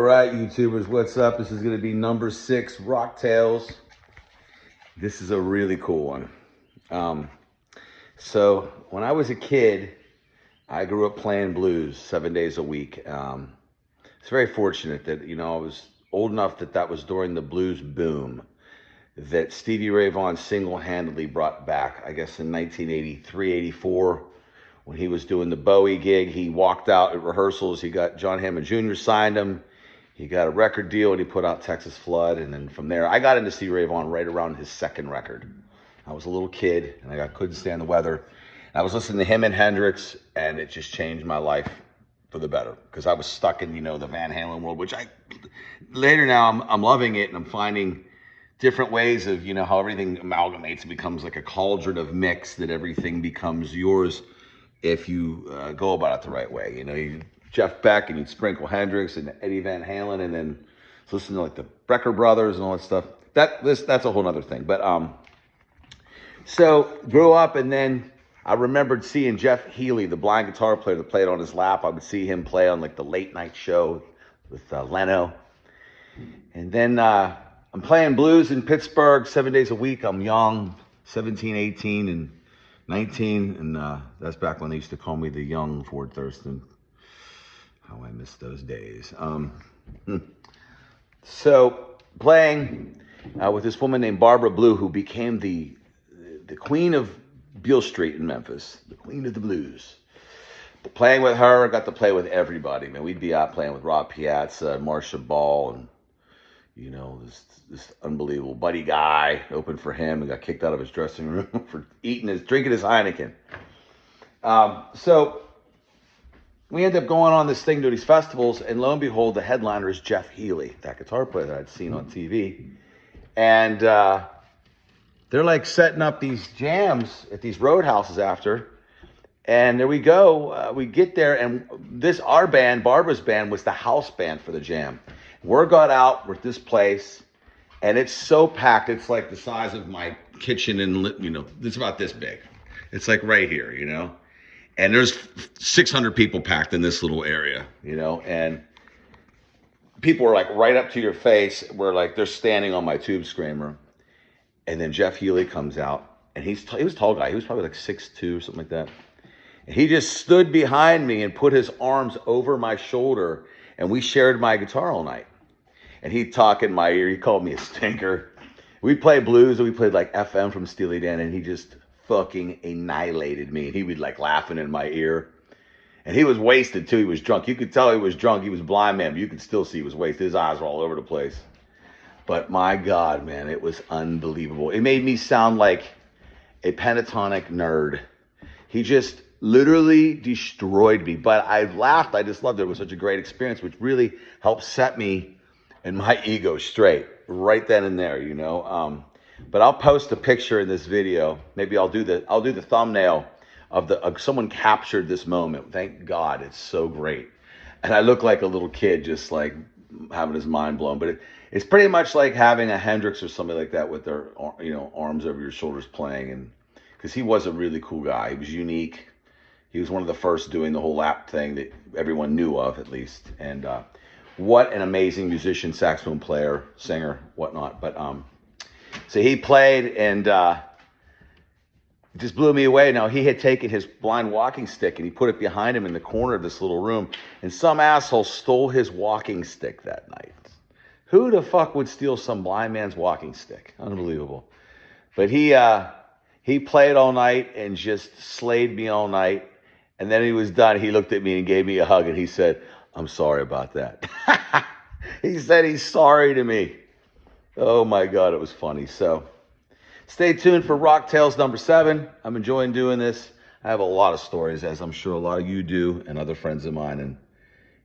right, YouTubers, what's up? This is going to be number 6, Rocktales. This is a really cool one. So when I was a kid, I grew up playing blues 7 days a week. It's very fortunate that, I was old enough that was during the blues boom that Stevie Ray Vaughan single-handedly brought back, I guess in 1983, 84, when he was doing the Bowie gig. He walked out at rehearsals. He got John Hammond Jr. signed him. He got a record deal, and he put out Texas Flood. And then from there, I got into Stevie Ray Vaughan right around his second record. I was a little kid, and I couldn't stand the weather. I was listening to him and Hendrix, and it just changed my life for the better, because I was stuck in, the Van Halen world, which later now I'm loving it, and I'm finding different ways of, how everything amalgamates and becomes like a cauldron of mix, that everything becomes yours if you go about it the right way. You Jeff Beck, and you'd sprinkle Hendrix and Eddie Van Halen, and then listen to like the Brecker Brothers and all that stuff. That's a whole other thing. But so grew up, and then I remembered seeing Jeff Healey, the blind guitar player that played on his lap. I would see him play on like the late night show with Leno. And then I'm playing blues in Pittsburgh 7 days a week. I'm young, 17, 18, and 19, and that's back when they used to call me the young Ford Thurston. How I miss those days. So playing with this woman named Barbara Blue, who became the queen of Beale Street in Memphis, the queen of the blues. But playing with her, I got to play with everybody, man. We'd be out playing with Rob Piazza, Marsha Ball, and this unbelievable Buddy Guy opened for him and got kicked out of his dressing room for drinking his Heineken. So we ended up going on this thing to these festivals, and lo and behold, the headliner is Jeff Healey, that guitar player that I'd seen on TV. And they're like setting up these jams at these roadhouses after. And there we go. We get there, and our band, Barbara's band, was the house band for the jam. Word got out with this place, and it's so packed. It's like the size of my kitchen, and it's about this big. It's like right here, and there's 600 people packed in this little area, and people are like right up to your face, where like they're standing on my tube screamer. And then Jeff Healey comes out, and he was a tall guy. He was probably like 6'2", something like that. And he just stood behind me and put his arms over my shoulder, and we shared my guitar all night. And he'd talk in my ear. He called me a stinker. We'd play blues, and we played like FM from Steely Dan, and he just fucking annihilated me. And he would like laughing in my ear. And he was wasted too. He was drunk. You could tell he was drunk. He was a blind man, but you could still see he was wasted. His eyes were all over the place. But my God, man, it was unbelievable. It made me sound like a pentatonic nerd. He just literally destroyed me. But I laughed. I just loved it. It was such a great experience, which really helped set me and my ego straight right then and there, But I'll post a picture in this video. Maybe I'll do the thumbnail of someone captured this moment. Thank God, it's so great. And I look like a little kid, just like having his mind blown. But it's pretty much like having a Hendrix or somebody like that with their arms over your shoulders playing, and because he was a really cool guy. He was unique. He was one of the first doing the whole lap thing that everyone knew of, at least. And what an amazing musician, saxophone player, singer, whatnot. But so he played, and it just blew me away. Now, he had taken his blind walking stick and he put it behind him in the corner of this little room, and some asshole stole his walking stick that night. Who the fuck would steal some blind man's walking stick? Unbelievable. But he played all night and just slayed me all night. And then he was done. He looked at me and gave me a hug, and he said, "I'm sorry about that." He said he's sorry to me. Oh my God, it was funny. So stay tuned for Rocktales number 7. I'm enjoying doing this. I have a lot of stories, as I'm sure a lot of you do, and other friends of mine. And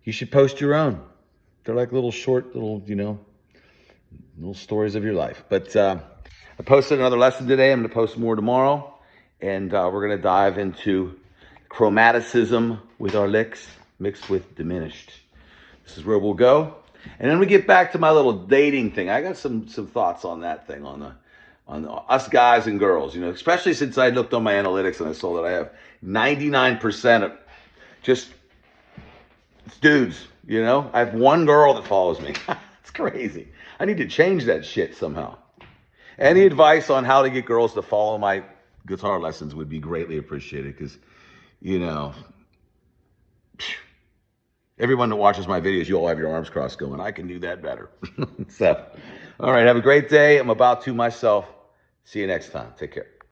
you should post your own. They're like little short, little stories of your life. But I posted another lesson today. I'm going to post more tomorrow. And we're going to dive into chromaticism with our licks mixed with diminished. This is where we'll go. And then we get back to my little dating thing. I got some thoughts on that thing, on us guys and girls, especially since I looked on my analytics and I saw that I have 99% of just It's dudes, you know? I have one girl that follows me. It's crazy. I need to change that shit somehow. Any advice on how to get girls to follow my guitar lessons would be greatly appreciated because, you know, everyone that watches my videos, you all have your arms crossed going, I can do that better. So, all right, have a great day. I'm about to myself. See you next time. Take care.